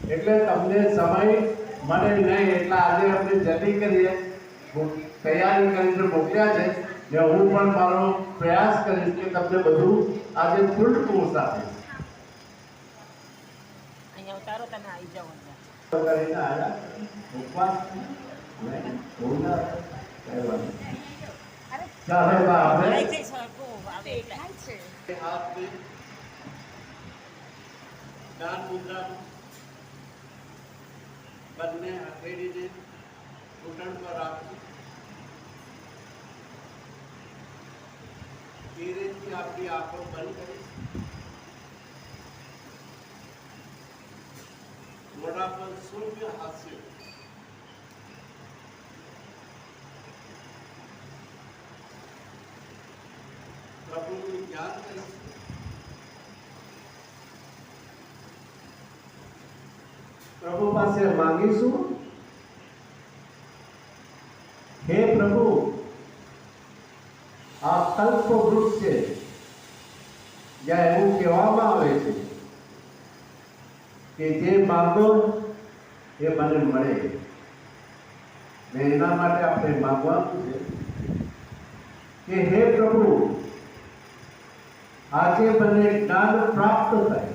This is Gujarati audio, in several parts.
એટલે તમને સમય મળે નહીં એટલે આજે આપણે જલ્દી કરીએ, તૈયારી કરીને મોકલ્યા છે ને હું પણ મારો પ્રયાસ કરીશ કે તમને બધું આજે ફૂલ કોર્સ આપીશ. અહીંયા ઉતારો તમે આવી જાઓ કરીને આવ્યા ઉપવાસ ચાલો આપણે જ્ઞાન મુદ્રા બંને હથેળીને ઘૂંટણ પર રાખી ધીરેથી આપણી આંખો બંધ કરી મોઢા પર સૌમ્ય હાસ્ય પ્રભુનું ધ્યાન કરીશું. પ્રભુ પાસે માંગીશું, હે પ્રભુ આ કલ્પ વૃક્ષ છે જ્યાં એવું કહેવામાં આવે છે કે જે માંગો એ મને મળે ને એના માટે આપણે માંગવાનું છે કે હે પ્રભુ આજે મને જ્ઞાન પ્રાપ્ત થાય,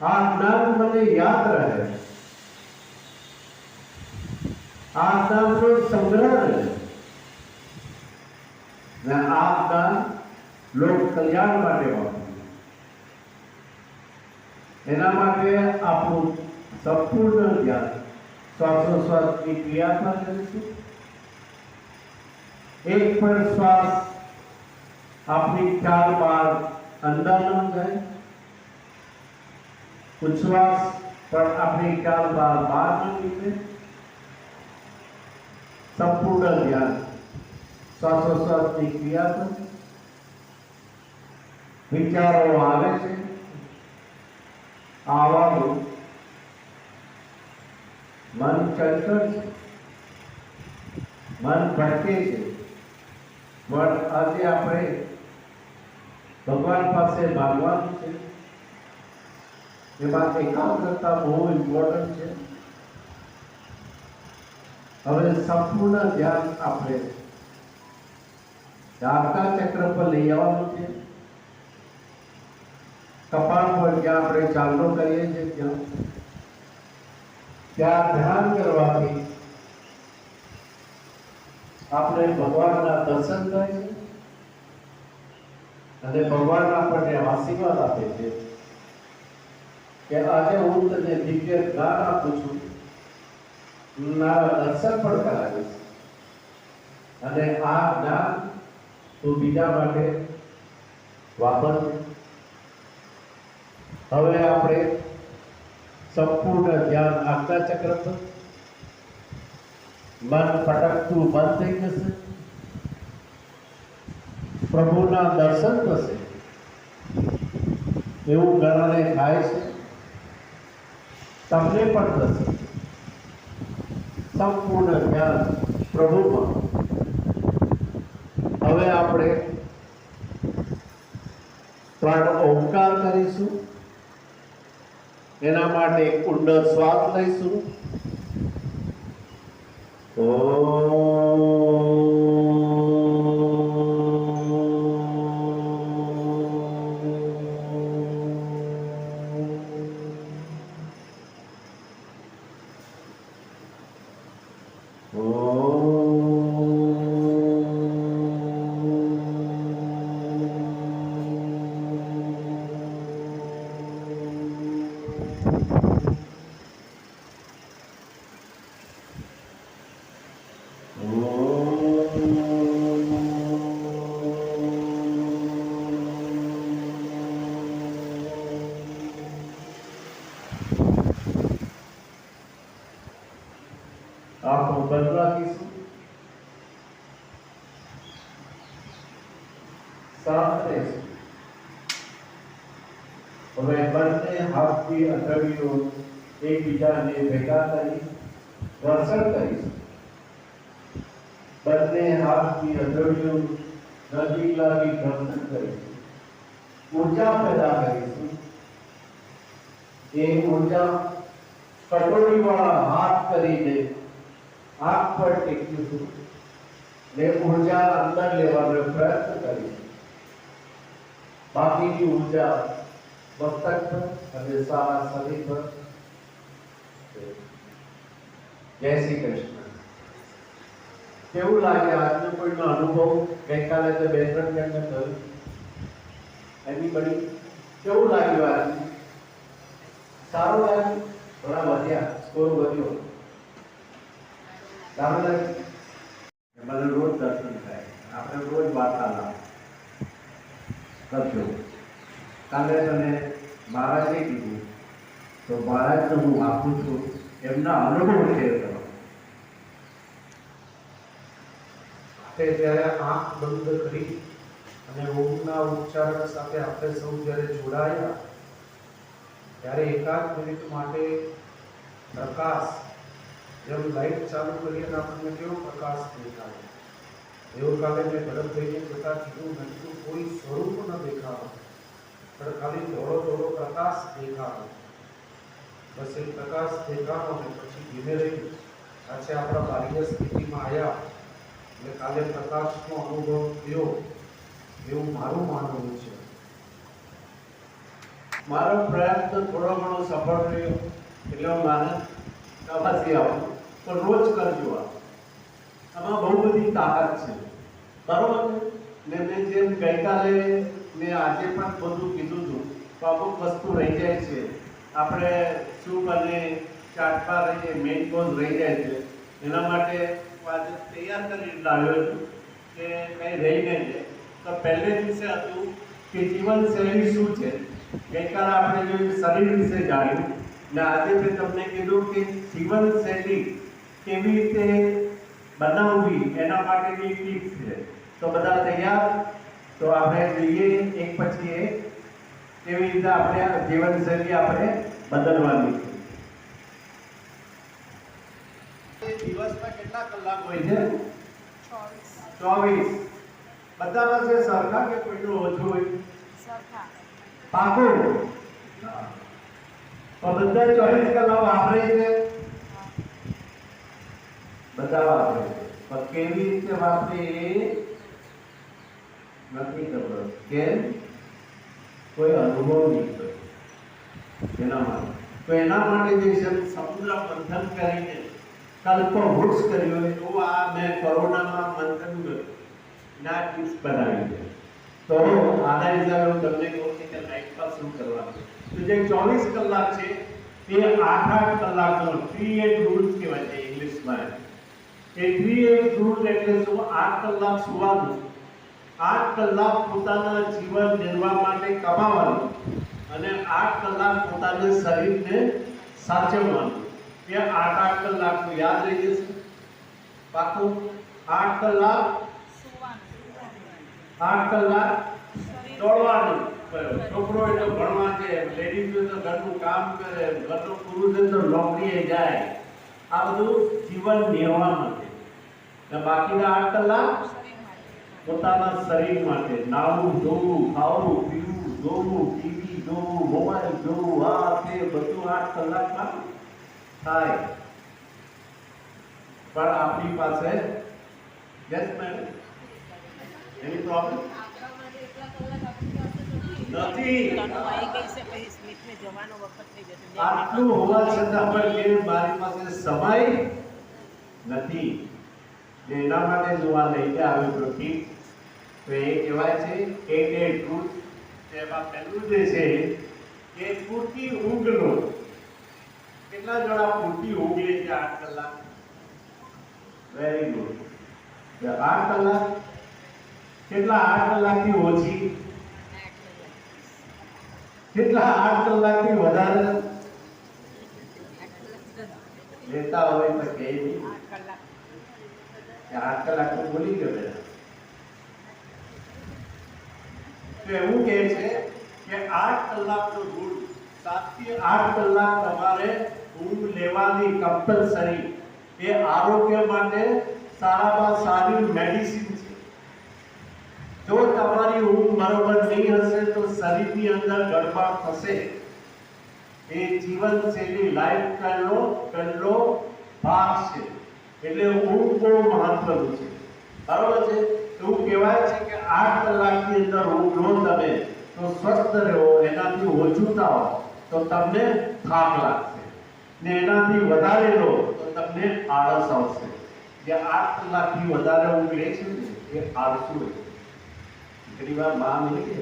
આ જ્ઞાન મને યાદ રહે, આ જ્ઞાનનો સંગ્રહ રહે ને આ જ્ઞાન લોક કલ્યાણ માટે વાપરું. એના માટે આપણું સંપૂર્ણ ધ્યાન શ્વાસોશ્વાસની ક્રિયા પર કરીશું. એક પણ શ્વાસ આપની ખ્યાલ બહાર અંદર ન જાય, ઉચ્છ્વાસ પણ આપની ખ્યાલ બહાર ન નીકળે. સંપૂર્ણ ધ્યાન શ્વાસોશ્વાસની ક્રિયા પર. વિચારો આવે છે, આવવાનું, મન ચંચળ છે, મન ભટકે છે, પણ આજે આપણે ભગવાન પાસે માંગવાનું છે. એમાં એકાગ્રતા બહુ ઇમ્પોર્ટન્ટ છે. હવે સંપૂર્ણ ધ્યાન આપણે નાભિ ચક્ર પર લઈ આવવાનું છે. કપાળ પર જ્યાં આપણે ચાલનો કરીએ છીએ ત્યાં ધ્યાન કરવાથી આપણે ભગવાનના દર્શન થાય છે અને ભગવાન આપણને આશીર્વાદ આપે છે કે આજે હું તને દિવ્ય જ્ઞાન આપું છું, મારા દર્શન પણ કરાવીશ અને આ જ્ઞાન તું બીજા માટે વાપરજે. હવે આપણે સંપૂર્ણ ધ્યાન આજ્ઞા ચક્ર પર. મન ભટકતું બંધ થઈ જશે, પ્રભુના દર્શન થશે એવું ઘણાને થાય છે, તમને પણ થશે. સંપૂર્ણ ધ્યાન પ્રભુમાં. હવે આપણે 3 ઓમકાર કરીશું. એના માટે ઊંડો શ્વાસ લઈશું. આંખો બંધ રાખીશું. શાંત રહેશું. હવે બંને હાથની આંગળીઓ એકબીજાને ભેગા કરી ઘર્ષણ કરીશું. બંને હાથની આંગળીઓ નજીક લાગી ઘર્ષણ કરીશું. ઊર્જા પેદા કરીશું. એ ઊર્જા કટોરી વાળા હાથ કરીને આંખ પર ટેકીશું ને ઊર્જા અંદર લેવાનો પ્રયત્ન કરીશું. બાકીની ઊર્જા મસ્તક પર અને સારા શરીર પર. જય શ્રી કૃષ્ણ. કેવું લાગે આજનો કોઈનો અનુભવ? ગઈકાલે તો 2-3 જણને થયું. એનીબડી કેવું લાગ્યું આજે? સારું લાગ્યું? થોડા વધ્યા, સ્કોર વધ્યો. સારું લાગ્યું? મને રોજ દર્શન થાય, આપણે રોજ વાર્તાલાપ કરજો. કાલે તને મહારાજે કીધું તો મહારાજને હું આપું છું એમના અનુભવ શેર કરો. તે જ્યારે આંખ બંધ કરી અને ઓમના ઉચ્ચારણ સાથે આપણે સૌ જ્યારે જોડાયા ત્યારે એકાદ મિનિટ માટે પ્રકાશ, જેમ લાઈટ ચાલુ કરીએ તો આપણને કેવો પ્રકાશ દેખાય, એવું કાલે મેં ભરતભાઈને જતા કીધું, મેં કીધું કોઈ સ્વરૂપ ન દેખાડો, પણ ખાલી થોડો થોડો પ્રકાશ દેખાડો. બસ એ પ્રકાશ દેખાડો ને પછી ધીમે રહી પાછા આપણા બાહ્ય સ્થિતિમાં આવ્યા એટલે કાલે પ્રકાશનો અનુભવ થયો એવું મારું માનવું છે. મારો પ્રયાસ તો થોડો ઘણો સફળ રહ્યો એટલે હું માને કવાથી આવું પણ રોજ કરજો. આમાં બહુ બધી તાકાત છે, બરોબર ને? મેં જેમ ગઈકાલે મેં આજે પણ બધું કીધું હતું તો અમુક વસ્તુ રહી જાય છે. આપણે શું બને ચાટવા રહીએ, મેઇન કોઝ રહી જાય છે. એના માટે આજે તૈયાર કરી લાવ્યો છું કે કંઈ રહી નહીં જાય. તો પહેલે દિવસે હતું કે જીવનશૈલી શું છે. ગઈકાલે આપણે જોયું શરીર વિશે જાણ્યું ને આજે મેં તમને કીધું કે જીવનશૈલી કેવી રીતે બનાવવી એના માટેની ટિપ્સ છે. તો બધા તૈયાર? તો આપણે જોઈએ એક પછી એક કેવી રીતે આપણે જીવનશૈલી આપણે બદલવાની છે. દિવસમાં કેટલા કલાક હોય છે? 24. બધા પાસે સરખા કે કોઈનું ઓછું હોય? સરખા. પાકું? તો બધા 24 કલાક વાપરે છે? બધા વાપરે છે. પણ કેવી રીતે વાપરે એ નથી ખબર. કેમ? કોઈ અનુભવ નહીં કર્યો એના માટે. તો એના માટે જે છે સમુદ્ર મંથન કરીને કલ્પ વૃક્ષ કર્યો એવું આ મેં કોરોનામાં મંથન કર્યું ના ટિપ્સ બનાવી છે. તો આના હિસાબે હું તમને કહું છું કે લાઈફમાં શું કરવાનું. તો જે 24 કલાક છે એ 8-8 કલાકનો 3-8 રૂલ્સ કહેવાય છે ઇંગ્લિશમાં. એ 3-8 રૂલ એટલે શું? 8 કલાક સુવાનું, 8 કલાક પોતાના જીવન નિર્વાહ માટે કમાવાનું અને 8 કલાક પોતાના શરીરને સાચવવાનું. એ 8-8 કલાકનું યાદ રહી જશે. પાકું? 8 કલાક 8 કલાક દોડવાનું. છોકરો હોય તો ભણવા જાય, લેડીઝ હોય તો ઘરનું કામ કરે, ઘરનો પુરુષ હોય તો નોકરીએ જાય. આ બધું જીવન નિર્વાહ માટે. અને બાકીના 8 કલાક પોતાના શરીર માટે. નાવું, ધોવું, ખાવું, પીવું, જોવું, ટીવી જોવું, મોબાઈલ જોવું, આ તે બધું 8 કલાકમાં થાય. પણ આપણી પાસે યસ મેડમ એની પ્રોબ્લેમ નથી. આટલું હોવા છતાં પણ કે મારી પાસે સમય નથી. એના માટે જો આ લઈને આવ્યો તો ઠીક. તો એ કહેવાય છે 8 રૂલ્સ. એમાં પહેલું જે છે કે પૂરતી ઊંઘ લો. કેટલા જણા પૂરતી ઊંઘ લે છે 8 કલાક? Very good. 8 કલાક કેટલા? 8 કલાકથી ઓછી? કેટલા 8 કલાકથી વધારે લેતા હોય તો કે 8 કલાક તો ભૂલી ગયો બેટા. તો એવું કહે છે કે 8 કલાકનો રૂલ, 7 થી 8 કલાક તમારે ઊંઘ લેવાની કમ્પલસરી. એ આરોગ્ય માટે સારામાં સારી મેડિસિન છે. જો તમારી ઊંઘ બરોબર નહીં હશે તો શરીરની અંદર ગડબડ થશે. એ જીવનશૈલી લાઈફસ્ટાઈલનો પહેલો ભાગ છે. એટલે ઊંઘ બહુ મહત્વનું છે. બરાબર છે. એવું કહેવાય છે કે 8 કલાકની અંદર ઊંઘ લો તમે તો સ્વસ્થ રહો. એનાથી ઓછું થાવ તો તમને થાક લાગશે ને એનાથી વધારે લો તો તમને આળસ આવશે. જે 8 કલાકથી વધારે ઊંઘ લે છે ને એ આળસુ હોય. ઘણી વાર માં નહીં કે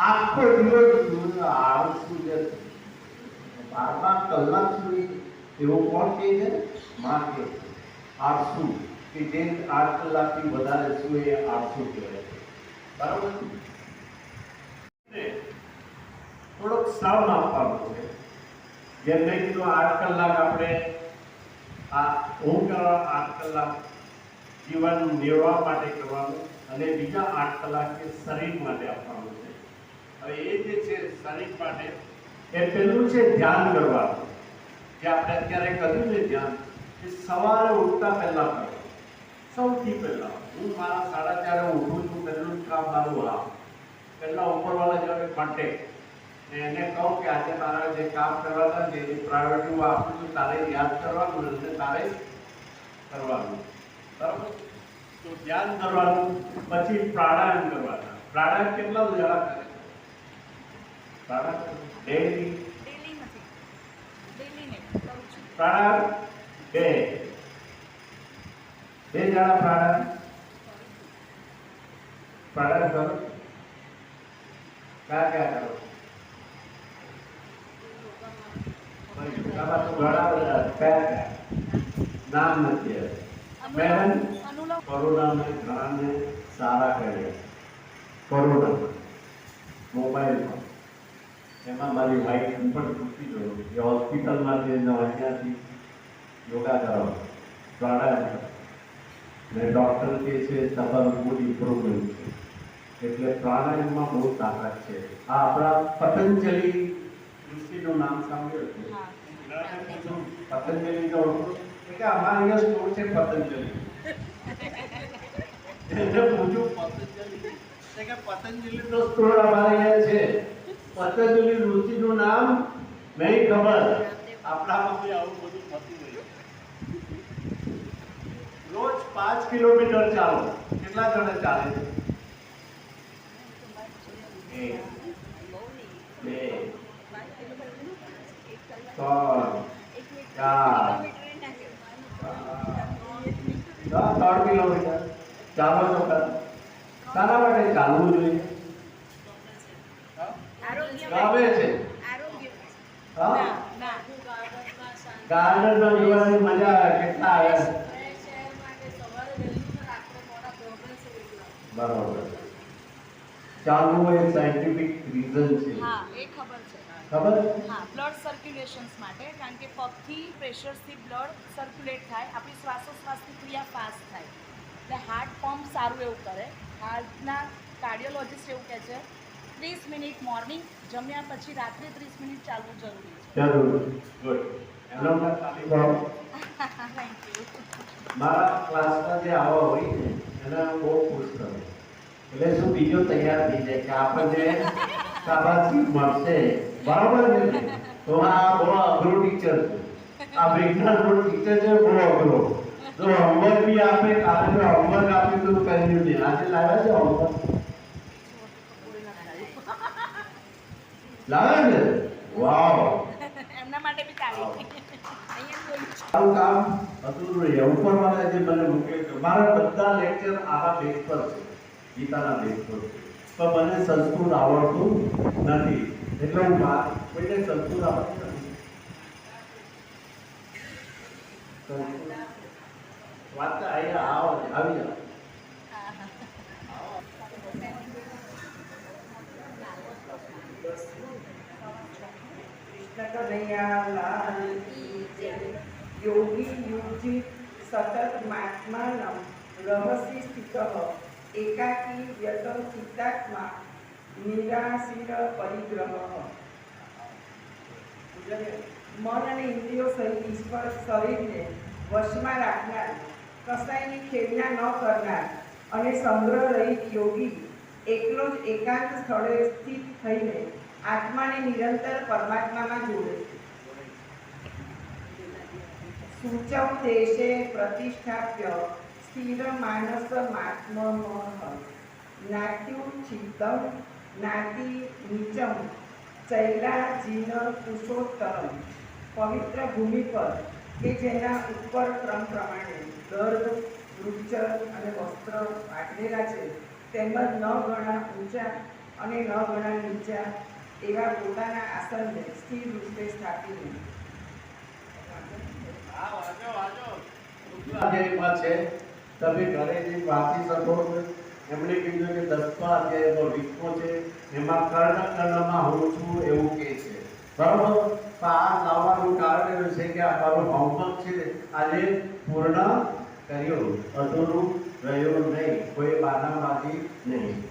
આખો દિવસ આળસુ છે, 12 કલાક સુધી એવું કોણ કહે છે? માં કહે છે આળસુ, કે જે 8 કલાકથી વધારે સૂએ એ આળસુ કહેવાય છે. બરાબર. થોડોક શ્રમ આપવાનો છે. જેમ મેં કીધું 8 કલાક આપણે આ ઊંઘ કરવા, 8 કલાક જીવન નિર્વાહ માટે કરવાનું અને બીજા 8 કલાક એ શરીર માટે આપવાનું છે. હવે એ જે છે શરીર માટે એ પહેલું છે ધ્યાન કરવાનું. જે આપણે અત્યારે કર્યું ને ધ્યાન, એ સવારે ઉઠતા પહેલા કરો. સૌથી પહેલા હું મારા 4:30 ઉઠું છું. પહેલું કામ મારું આ પહેલા ઉપરવાળા જોડે કોન્ટેક્ટ, એને કહું કે આજે મારા જે કામ કરવાના છે એ પ્રાયોરિટી હું આપું છું, તારે યાદ કરવાનું અને તારે કરવાનું. બરાબર. તો ધ્યાન કરવાનું, પછી પ્રાણાયામ કરવાના. પ્રાણાયામ કેટલા જણા કરે? પ્રાણાયામ ડેલી પ્રાણાયામ બે જણા પ્રાણાયામ કરો. ક્યાં કરો? નામ નથી. મેડમ કોરોના ઘણાને સારા કર્યા. કોરોના મોબાઈલમાં એમાં મારી વાઈફ પણ પૂછી જોયું કે હોસ્પિટલમાં જઈને અહીંયાથી યોગા કરાવો, પ્રાણાયામ કરો. ને ડૉક્ટર કહે છે તમારું મૂડ ઇમ્પ્રુવમેન્ટ છે. એટલે પ્રાણાયામમાં બહુ તાકાત છે. આ આપણા પતંજલિ ઋષિનું નામ સાંભળ્યું છે? પતંજલિ નો કે અમારા અહીંયા સ્ટોર છે પતંજલિ. એને પૂછ્યું પતંજલિ કે પતંજલિ નો સ્ટોર અમારા અહીંયા છે. પતંજલિ ઋષિનું નામ નહીં ખબર. આપણામાં બી આવું બધું થતું હોય. રોજ 5 કિલોમીટર ચાલો. કેટલા જણે ચાલે છે? 1 2 3 કિલોમીટર ચાલો તો શાના માટે ચાલવું જોઈએ? ગાવે છે. ગાર્ડનમાં જોવાની મજા કેટલા આવે. બરોબર. ચાલવું એ સાયન્ટિફિક રીઝન છે. હા, એ ખબર છે. ખબર? હા, બ્લડ સર્ક્યુલેશન્સ માટે, કારણ કે પગથી પ્રેશરથી બ્લડ સર્ક્યુલેટ થાય, આપણી શ્વાસોશ્વાસની ક્રિયા ફાસ્ટ થાય, એટલે હાર્ટ પંપ સારું એવું કરે. હાર્ટના કાર્ડિયોલોજિસ્ટ એવું કહે છે 30 મિનિટ મોર્નિંગ જમ્યા પછી રાત્રે 30 મિનિટ ચાલવું જરૂરી છે. જરૂર. ગુડ. એનો ખાલી ભાવ થેન્ક યુ. મારા ક્લાસમાં જે આવા હોય ને એને બહુ ખુશ કરું. એટલે શું બીજો તૈયાર થઈ જાય કે આપણને શાબાશી મળશે. બરાબર ને? તો આ બહુ અઘરો ટીચર છે. આ વિજ્ઞાનનો ટીચર છે બહુ અઘરો. જો હોમવર્ક બી આપે, કાલે જો હોમવર્ક આપ્યું તો કર્યું નહીં. આજે લાવ્યા છે હોમવર્ક? લાવ્યા છે? વાવ. એમના માટે બી તાળી. સારું કામ અધૂરું રહે. ઉપરવાળા જે મને મોકલે છે, મારા બધા લેક્ચર આવા બેઝ પર છે, ગીતાના બેઝ પર છે. પણ મને સંસ્કૃત આવડતું નથી. એટલે હું કોઈને સંસ્કૃત આવડતું નથી. વાંચતા અહીંયા આવી જાઓ. योगी युजित सतत महात्मानं रहसि स्थितः एकाकी व्यतं चित्तात्मा निराशीर परिग्रहः. મન અને ઇન્દ્રિયો સહિત ઈશ્વર શરીરને વશમાં રાખનાર, કસાયની ખેડના ન કરનાર અને સંગ્રહ રહિત યોગી એકલો જ એકાંત સ્થળે સ્થિત થઈને આત્માને નિરંતર પરમાત્મામાં જોડે છે. સૂચવ દેશે પ્રતિષ્ઠાપ્ય સ્થિરમાનસમાત્મનઃ નાટ્યુચ્છિતં નાતિ નીચમ ચૈલાજીન કુશોત્તરમ. પવિત્ર ભૂમિ પર કે જેના ઉપર ક્રમ પ્રમાણે ગર્ભ, વૃક્ષ અને વસ્ત્ર પાથરેલા છે, તેમજ ન ગણા ઊંચા અને ન ગણા નીચા એવા પોતાના આસનને સ્થિર રૂપે સ્થાપીને. અધ્યાયમાં છે, તમે ઘરે જે વાંચી શકો છો. એમણે કીધું કે 10મા અધ્યાયનો 20મો છે, એમાં કર્ણ હું છું એવું કહે છે. બરાબર. તો આ લાવવાનું કારણ એવું છે કે આ મારો હોમવર્ક છે આજે પૂર્ણ કર્યું, અધૂરું રહ્યું નહીં, કોઈ બાનાબાજી નહીં.